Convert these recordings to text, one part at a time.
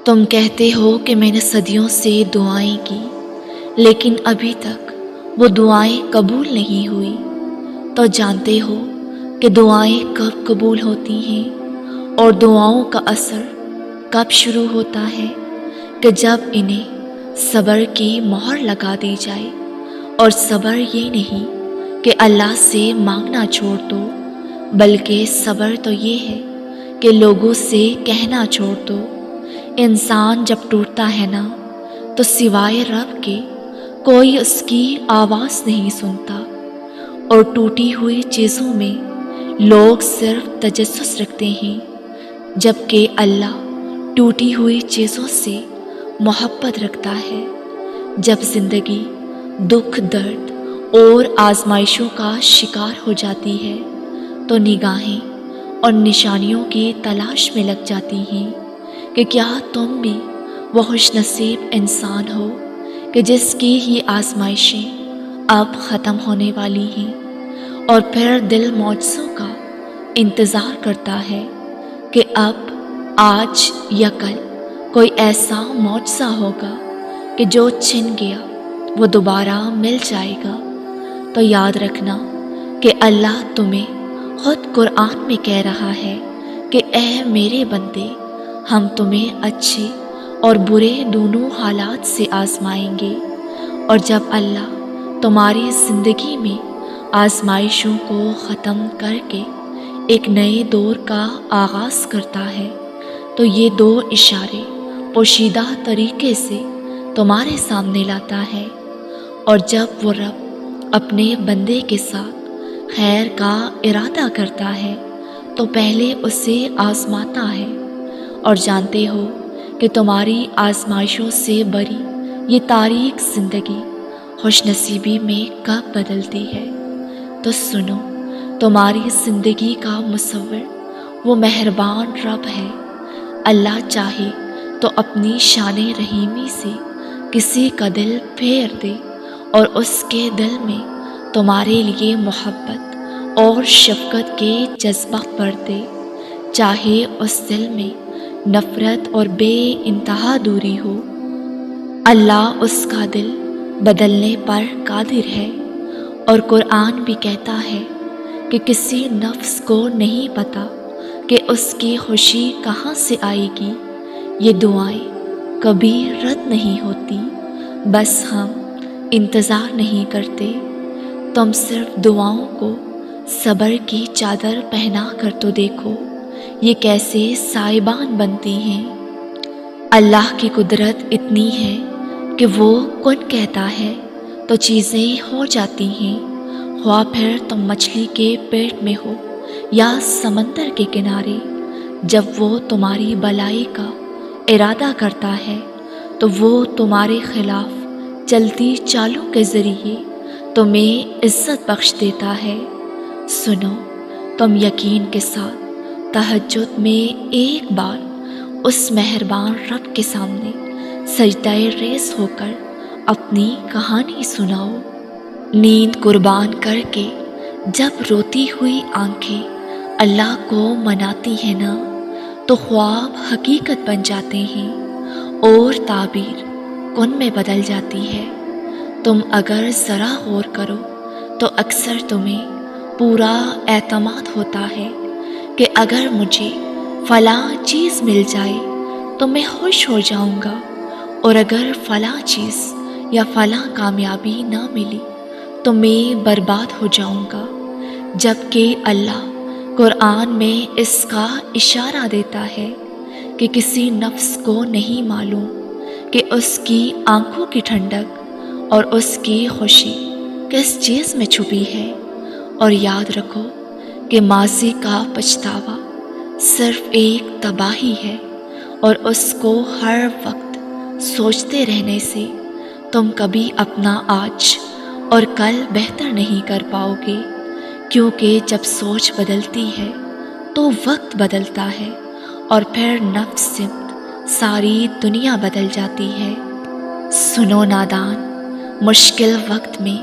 تم کہتے ہو کہ میں نے صدیوں سے دعائیں کی لیکن ابھی تک وہ دعائیں قبول نہیں ہوئی، تو جانتے ہو کہ دعائیں کب قبول ہوتی ہیں اور دعاؤں کا اثر کب شروع ہوتا ہے؟ کہ جب انہیں صبر کی مہر لگا دی جائے۔ اور صبر یہ نہیں کہ اللہ سے مانگنا چھوڑ دو، بلکہ صبر تو یہ ہے کہ لوگوں سے کہنا چھوڑ دو۔ انسان جب ٹوٹتا ہے نا تو سوائے رب کے کوئی اس کی آواز نہیں سنتا، اور ٹوٹی ہوئی چیزوں میں لوگ صرف تجسس رکھتے ہیں، جبکہ اللہ ٹوٹی ہوئی چیزوں سے محبت رکھتا ہے۔ جب زندگی دکھ، درد اور آزمائشوں کا شکار ہو جاتی ہے تو نگاہیں اور نشانیوں کی تلاش میں لگ جاتی ہیں کہ کیا تم بھی وہ خوش نصیب انسان ہو کہ جس کی یہ آزمائشیں اب ختم ہونے والی ہیں، اور پھر دل معجزوں کا انتظار کرتا ہے کہ اب، آج یا کل کوئی ایسا معجزہ ہوگا کہ جو چھن گیا وہ دوبارہ مل جائے گا۔ تو یاد رکھنا کہ اللہ تمہیں خود قرآن میں کہہ رہا ہے کہ اے میرے بندے، ہم تمہیں اچھے اور برے دونوں حالات سے آزمائیں گے، اور جب اللہ تمہاری زندگی میں آزمائشوں کو ختم کر کے ایک نئے دور کا آغاز کرتا ہے تو یہ دو اشارے پوشیدہ طریقے سے تمہارے سامنے لاتا ہے۔ اور جب وہ رب اپنے بندے کے ساتھ خیر کا ارادہ کرتا ہے تو پہلے اسے آزماتا ہے، اور جانتے ہو کہ تمہاری آزمائشوں سے بری یہ تاریک زندگی خوش نصیبی میں کب بدلتی ہے۔ تو سنو، تمہاری زندگی کا مصور وہ مہربان رب ہے۔ اللہ چاہے تو اپنی شان رحیمی سے کسی کا دل پھیر دے اور اس کے دل میں تمہارے لیے محبت اور شفقت کے جذبہ بھر دے، چاہے اس دل میں نفرت اور بے انتہا دوری ہو۔ اللہ اس کا دل بدلنے پر قادر ہے، اور قرآن بھی کہتا ہے کہ کسی نفس کو نہیں پتہ کہ اس کی خوشی کہاں سے آئے گی۔ یہ دعائیں کبھی رد نہیں ہوتی، بس ہم انتظار نہیں کرتے۔ تم صرف دعاؤں کو صبر کی چادر پہنا کر تو دیکھو یہ کیسے سائبان بنتی ہیں۔ اللہ کی قدرت اتنی ہے کہ وہ کن کہتا ہے تو چیزیں ہو جاتی ہیں، خواہ پھر تم مچھلی کے پیٹ میں ہو یا سمندر کے کنارے۔ جب وہ تمہاری بھلائی کا ارادہ کرتا ہے تو وہ تمہارے خلاف چلتی چالوں کے ذریعے تمہیں عزت بخش دیتا ہے۔ سنو، تم یقین کے ساتھ تہجد میں ایک بار اس مہربان رب کے سامنے سجدہ ریز ہو کر اپنی کہانی سناؤ۔ نیند قربان کر کے جب روتی ہوئی آنکھیں اللہ کو مناتی ہیں نا تو خواب حقیقت بن جاتے ہیں اور تعبیر کن میں بدل جاتی ہے۔ تم اگر ذرا غور کرو تو اکثر تمہیں پورا اعتماد ہوتا ہے کہ اگر مجھے فلاں چیز مل جائے تو میں خوش ہو جاؤں گا، اور اگر فلاں چیز یا فلاں کامیابی نہ ملی تو میں برباد ہو جاؤں گا، جبکہ اللہ قرآن میں اس کا اشارہ دیتا ہے کہ کسی نفس کو نہیں معلوم کہ اس کی آنکھوں کی ٹھنڈک اور اس کی خوشی کس چیز میں چھپی ہے۔ اور یاد رکھو کہ ماضی کا پچھتاوا صرف ایک تباہی ہے، اور اس کو ہر وقت سوچتے رہنے سے تم کبھی اپنا آج اور کل بہتر نہیں کر پاؤ گے، کیونکہ جب سوچ بدلتی ہے تو وقت بدلتا ہے، اور پھر نفس سمت ساری دنیا بدل جاتی ہے۔ سنو نادان، مشکل وقت میں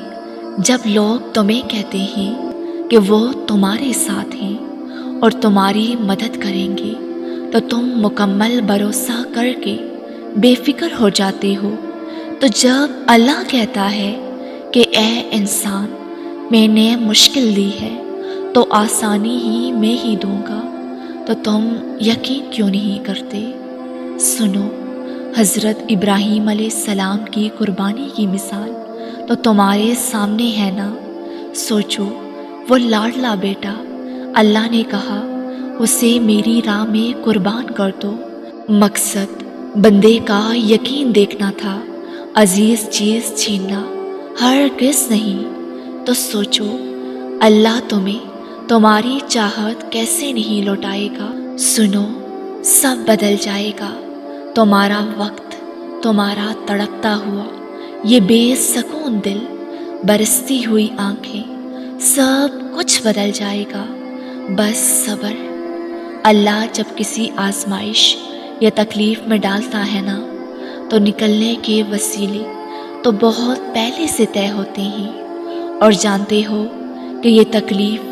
جب لوگ تمہیں کہتے ہیں کہ وہ تمہارے ساتھ ہیں اور تمہاری مدد کریں گے تو تم مکمل بھروسہ کر کے بے فکر ہو جاتے ہو، تو جب اللہ کہتا ہے کہ اے انسان میں نے مشکل دی ہے تو آسانی ہی میں ہی دوں گا، تو تم یقین کیوں نہیں کرتے؟ سنو، حضرت ابراہیم علیہ السلام کی قربانی کی مثال تو تمہارے سامنے ہے نا۔ سوچو، وہ لاڈلا بیٹا، اللہ نے کہا اسے میری راہ میں قربان کر دو۔ مقصد بندے کا یقین دیکھنا تھا، عزیز چیز چھیننا ہرگز نہیں۔ تو سوچو، اللہ تمہیں تمہاری چاہت کیسے نہیں لوٹائے گا۔ سنو، سب بدل جائے گا، تمہارا وقت، تمہارا تڑپتا ہوا یہ بے سکون دل، برستی ہوئی آنکھیں، سب کچھ بدل جائے گا۔ بس صبر۔ اللہ جب کسی آزمائش یا تکلیف میں ڈالتا ہے نا، تو نکلنے کے وسیلے تو بہت پہلے سے طے ہوتے ہیں۔ اور جانتے ہو کہ یہ تکلیف،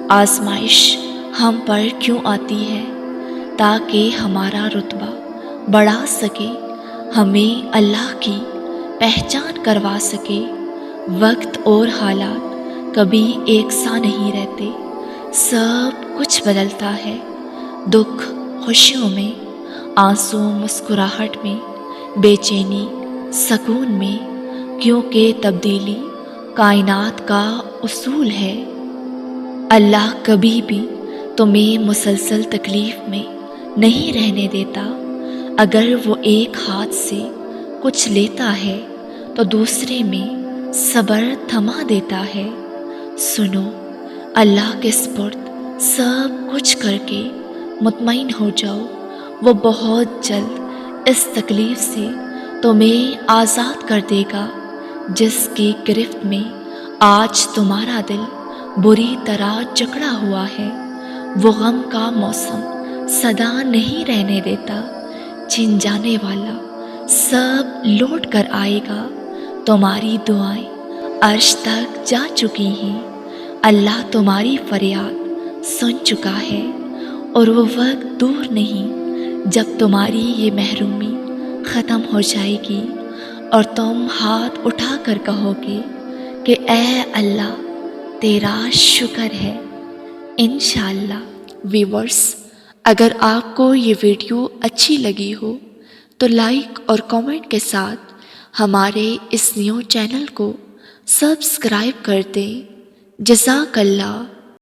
آزمائش ہم پر کیوں آتی ہے؟ تاکہ ہمارا رتبہ بڑھا سکے، ہمیں اللہ کی پہچان کروا سکے۔ وقت اور حالات کبھی ایک سا نہیں رہتے، سب کچھ بدلتا ہے، دکھ خوشیوں میں، آنسو مسکراہٹ میں، بے چینی سکون میں، کیونکہ تبدیلی کائنات کا اصول ہے۔ اللہ کبھی بھی تمہیں مسلسل تکلیف میں نہیں رہنے دیتا۔ اگر وہ ایک ہاتھ سے کچھ لیتا ہے تو دوسرے میں صبر تھما دیتا ہے۔ سنو، اللہ کے سپرد سب کچھ کر کے مطمئن ہو جاؤ، وہ بہت جلد اس تکلیف سے تمہیں آزاد کر دے گا جس کی گرفت میں آج تمہارا دل بری طرح جکڑا ہوا ہے۔ وہ غم کا موسم سدا نہیں رہنے دیتا، چھن جانے والا سب لوٹ کر آئے گا۔ تمہاری دعائیں عرش تک جا چکی ہیں، اللہ تمہاری فریاد سن چکا ہے، اور وہ وقت دور نہیں جب تمہاری یہ محرومی ختم ہو جائے گی اور تم ہاتھ اٹھا کر کہو گے کہ اے اللہ تیرا شکر ہے۔ انشاءاللہ۔ ویورز، اگر آپ کو یہ ویڈیو اچھی لگی ہو تو لائک اور کامنٹ کے ساتھ ہمارے اس نیو چینل کو سبسکرائب کر دیں۔ جزاک اللہ۔